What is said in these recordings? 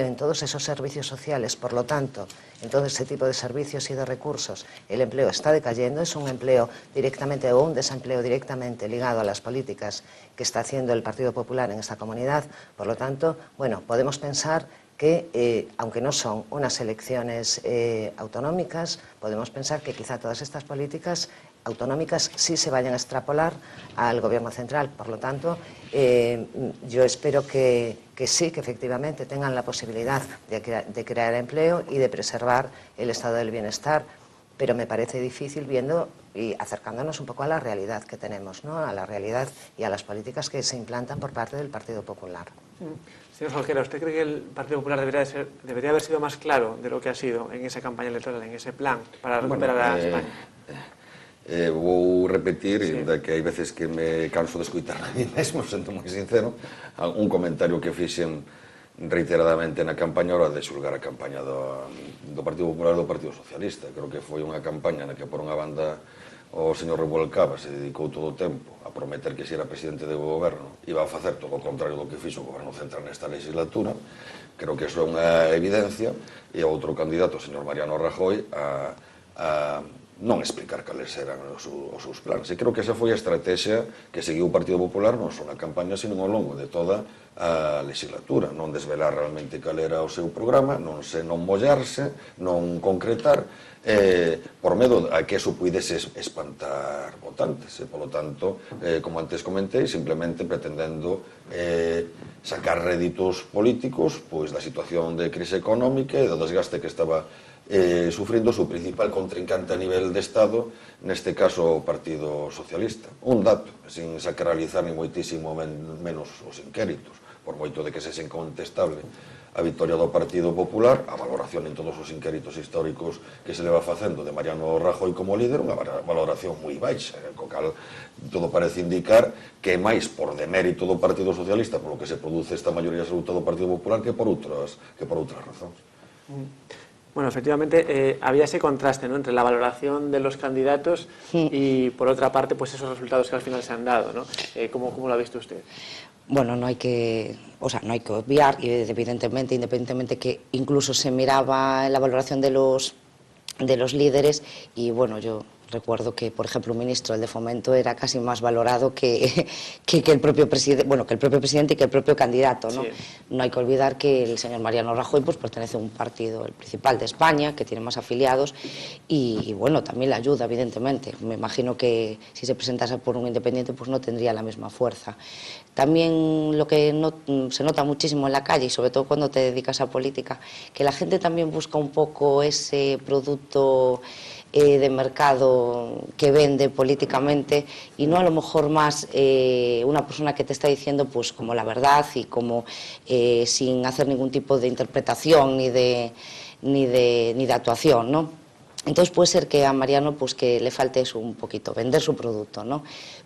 en todos esos servicios sociales, por lo tanto, en todo ese tipo de servicios y de recursos, el empleo está decayendo, es un empleo directamente o un desempleo directamente ligado a las políticas que está haciendo el Partido Popular en esta comunidad. Por lo tanto, bueno, podemos pensar que, aunque no son unas elecciones autonómicas, podemos pensar que quizá todas estas políticas autonómicas sí se vayan a extrapolar al Gobierno central. Por lo tanto, yo espero que sí, que efectivamente tengan la posibilidad de crear empleo y de preservar el estado del bienestar, pero me parece difícil viendo y acercándonos un poco a la realidad que tenemos, ¿no? A la realidad y a las políticas que se implantan por parte del Partido Popular. Señor Jorquera, ¿usted cree que el Partido Popular debería haber sido más claro de lo que ha sido en esa campaña electoral, en ese plan para recuperar a España? Vou repetir, ainda que hai veces que me canso de escutar a mí mesmo, sento moi sincero, un comentario que fixen reiteradamente na campaña hora de xulgar a campaña do Partido Popular e do Partido Socialista. Creo que foi unha campaña na que por unha banda o señor Rubalcaba se dedicou todo o tempo a prometer que se era presidente do goberno iba a facer todo o contrario do que fixo o goberno central nesta legislatura. Creo que iso é unha evidencia, e o outro candidato, o señor Mariano Rajoy, a non explicar cales eran os seus planes. E creo que esa foi a estrategia que seguiu o Partido Popular non só na campaña, sino ao longo de toda a legislatura. Non desvelar realmente cal era o seu programa, non mollarse, non concretar, por medo a que eso puidese espantar votantes. E, polo tanto, como antes comentei, simplemente pretendendo sacar réditos políticos pois da situación de crise económica e do desgaste que estaba sufrindo o seu principal contrincante a nivel de Estado, neste caso o Partido Socialista. Un dato, sin sacralizar ni moitísimo menos os inquéritos, por moito de que se sen contestable a victoria do Partido Popular, a valoración en todos os inquéritos históricos que se leva facendo de Mariano Rajoy como líder, unha valoración moi baixa, co cal todo parece indicar que é máis por demérito do Partido Socialista polo que se produce esta maioría absoluta do Partido Popular que por outras razóns. Bueno, efectivamente, había ese contraste, ¿no?, entre la valoración de los candidatos y, por otra parte, pues esos resultados que al final se han dado, ¿no? ¿Cómo lo ha visto usted? Bueno, no hay que obviar, y evidentemente, independientemente que incluso se miraba la valoración de los líderes, y bueno, yo recuerdo que, por ejemplo, un ministro, el de Fomento, era casi más valorado que el propio presidente, bueno, que el propio presidente y que el propio candidato, ¿no? Sí. No hay que olvidar que el señor Mariano Rajoy pues pertenece a un partido, el principal de España, que tiene más afiliados, y bueno, también le ayuda, evidentemente. Me imagino que si se presentase por un independiente, pues no tendría la misma fuerza. También lo que se nota muchísimo en la calle, y sobre todo cuando te dedicas a política, que la gente también busca un poco ese producto de mercado que vende políticamente, y no a lo mejor más una persona que te está diciendo pues como la verdad y como sin hacer ningún tipo de interpretación ni de actuación, ¿no? Entonces puede ser que a Mariano pues que le falte eso un poquito, vender su producto, ¿no?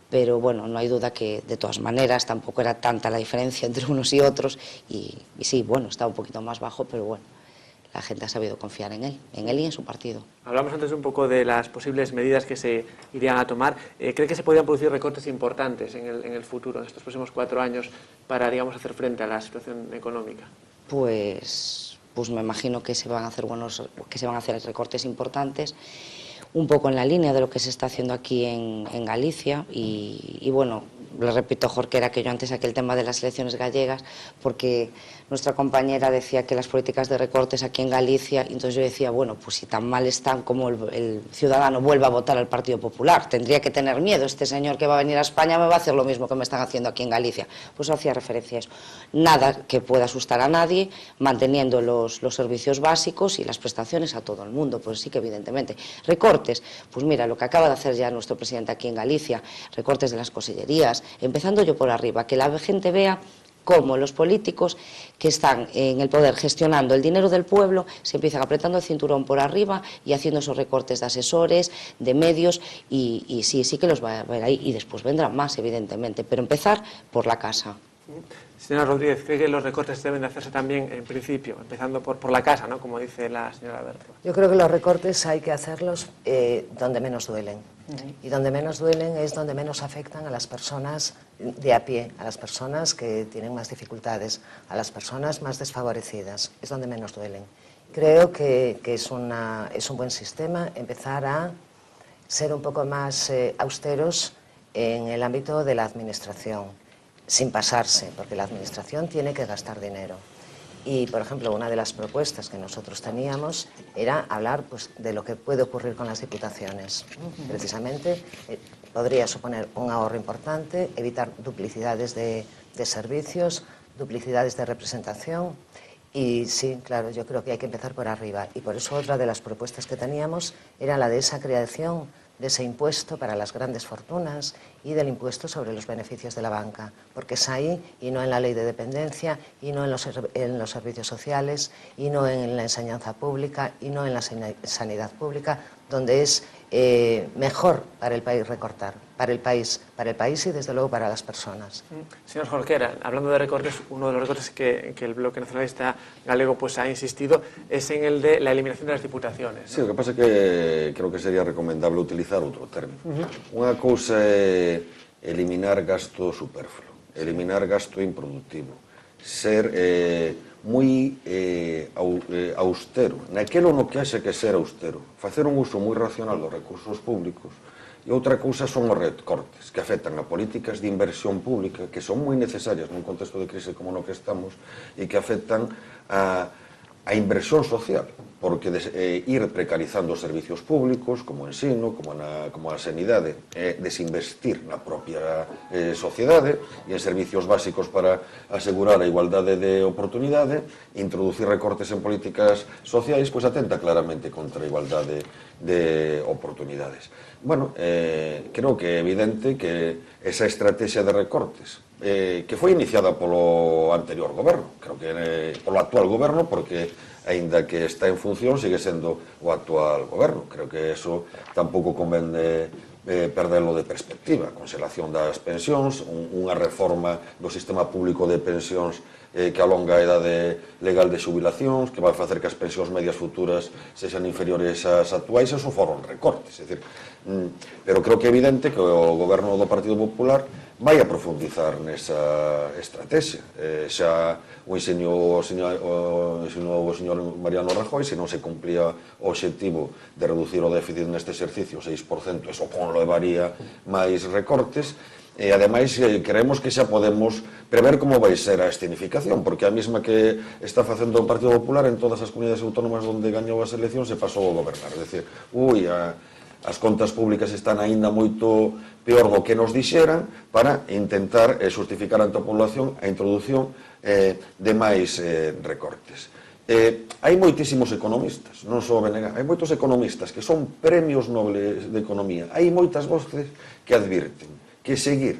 Pero bueno, no hay duda que de todas maneras tampoco era tanta la diferencia entre unos y otros, y sí, bueno, está un poquito más bajo, pero bueno, la gente ha sabido confiar en él y en su partido. Hablamos antes un poco de las posibles medidas que se irían a tomar. ¿Cree que se podrían producir recortes importantes en el futuro, en estos próximos 4 años, para, digamos, hacer frente a la situación económica? Pues me imagino que se van a hacer recortes importantes, un poco en la línea de lo que se está haciendo aquí en Galicia, y bueno, le repito, Jorquera, que yo antes saqué el tema de las elecciones gallegas, porque nuestra compañera decía que las políticas de recortes aquí en Galicia, y entonces yo decía, bueno, pues si tan mal están, como el ciudadano vuelva a votar al Partido Popular, tendría que tener miedo, este señor que va a venir a España me va a hacer lo mismo que me están haciendo aquí en Galicia. Pues hacía referencia a eso. Nada que pueda asustar a nadie, manteniendo los servicios básicos y las prestaciones a todo el mundo, pues sí que evidentemente. Recortes, pues mira, lo que acaba de hacer ya nuestro presidente aquí en Galicia, recortes de las consellerías, empezando yo por arriba, que la gente vea cómo los políticos que están en el poder gestionando el dinero del pueblo se empiezan apretando el cinturón por arriba y haciendo esos recortes de asesores, de medios, y sí que los va a ver ahí, y después vendrán más, evidentemente, pero empezar por la casa. Señora Rodríguez, ¿cree que los recortes deben de hacerse también en principio, empezando por la casa, ¿no?, como dice la señora Berto? Yo creo que los recortes hay que hacerlos donde menos duelen. Y donde menos duelen es donde menos afectan a las personas de a pie, a las personas que tienen más dificultades, a las personas más desfavorecidas. Es donde menos duelen. Creo que es un buen sistema empezar a ser un poco más austeros en el ámbito de la administración, sin pasarse, porque la administración tiene que gastar dinero. Y, por ejemplo, una de las propuestas que nosotros teníamos era hablar, pues, de lo que puede ocurrir con las diputaciones. Precisamente podría suponer un ahorro importante, evitar duplicidades de servicios, duplicidades de representación. Y sí, claro, yo creo que hay que empezar por arriba. Y por eso otra de las propuestas que teníamos era la de esa creación de ese impuesto para las grandes fortunas y del impuesto sobre los beneficios de la banca, porque es ahí y no en la ley de dependencia y no en los servicios sociales y no en la enseñanza pública y no en la sanidad pública, donde es mejor para el país recortar, para el país y desde luego para las personas. Señor Jorquera, hablando de recortes, uno de los recortes que el Bloque Nacionalista Galego pues ha insistido es en el de la eliminación de las diputaciones, ¿no? Sí, o que pasa é que creo que sería recomendable utilizar outro término. Unha cousa é eliminar gasto superfluo, eliminar gasto improductivo, ser moi austero, naquelo no que haxe que ser austero, facer un uso moi racional dos recursos públicos. E outra cousa son os recortes que afectan a políticas de inversión pública que son moi necesarias nun contexto de crise como no que estamos e que afectan a inversión social, porque ir precarizando os servicios públicos como o ensino, como a sanidade, desinvestir na propia sociedade e en servicios básicos para asegurar a igualdade de oportunidade, introducir recortes en políticas sociais, pois atenta claramente contra a igualdade de oportunidades. Bueno, creo que é evidente que esa estrategia de recortes que foi iniciada polo anterior goberno, creo que polo actual goberno, porque aínda que está en función, sigue sendo o actual goberno. Creo que eso tampouco convén perderlo de perspectiva. Congelación das pensións, unha reforma do sistema público de pensións que alonga a idade legal de xubilacións, que vai facer que as pensións medias futuras sexan inferiores ás actuais, eso foron recortes. Pero creo que é evidente que o goberno do Partido Popular vai a profundizar nesa estrategia. Xa o ensinou o señor Mariano Rajoy, se non se cumplía o obxectivo de reducir o déficit neste exercicio 6%, eso conlevaría máis recortes. E, ademais, creemos que xa podemos prever como vai ser a escenificación, porque a mesma que está facendo o Partido Popular en todas as comunidades autónomas onde gañou as eleccións se pasou a gobernar. É dicir, as contas públicas están aínda moito peor do que nos dixeran para intentar justificar ante a población a introdución de máis recortes. Hai moitísimos economistas, non só BNG, hai moitos economistas que son premios Nobel de Economía, hai moitas voces que advirten que seguir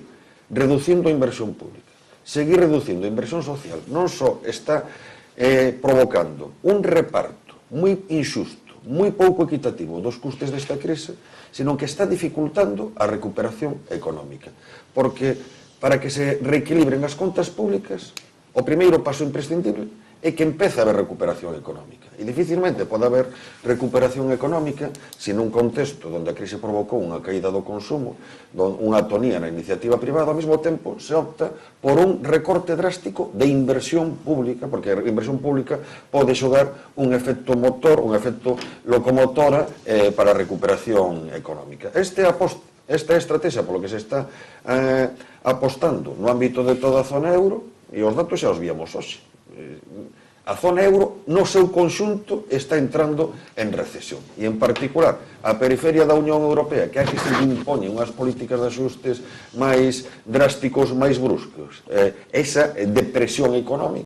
reducindo a inversión pública, seguir reducindo a inversión social, non só está provocando un reparto moi injusto, moi pouco equitativo dos custes desta crise, senón que está dificultando a recuperación económica. Porque para que se reequilibren as contas públicas, o primeiro paso imprescindible é que empece a haber recuperación económica. E dificilmente pode haber recuperación económica se nun contexto onde a crise provocou unha caída do consumo, unha atonía na iniciativa privada, ao mesmo tempo se opta por un recorte drástico de inversión pública, porque a inversión pública pode xogar un efecto motor, un efecto locomotora para a recuperación económica. Esta é a estrategia polo que se está apostando no ámbito de toda a zona euro, e os datos xa os víamos hoxe. A zona euro, no seu conxunto, está entrando en recesión. E, en particular, a periferia da Unión Europea, que é que se impoñen unhas políticas de axustes máis drásticos, máis bruscos. Esa depresión económica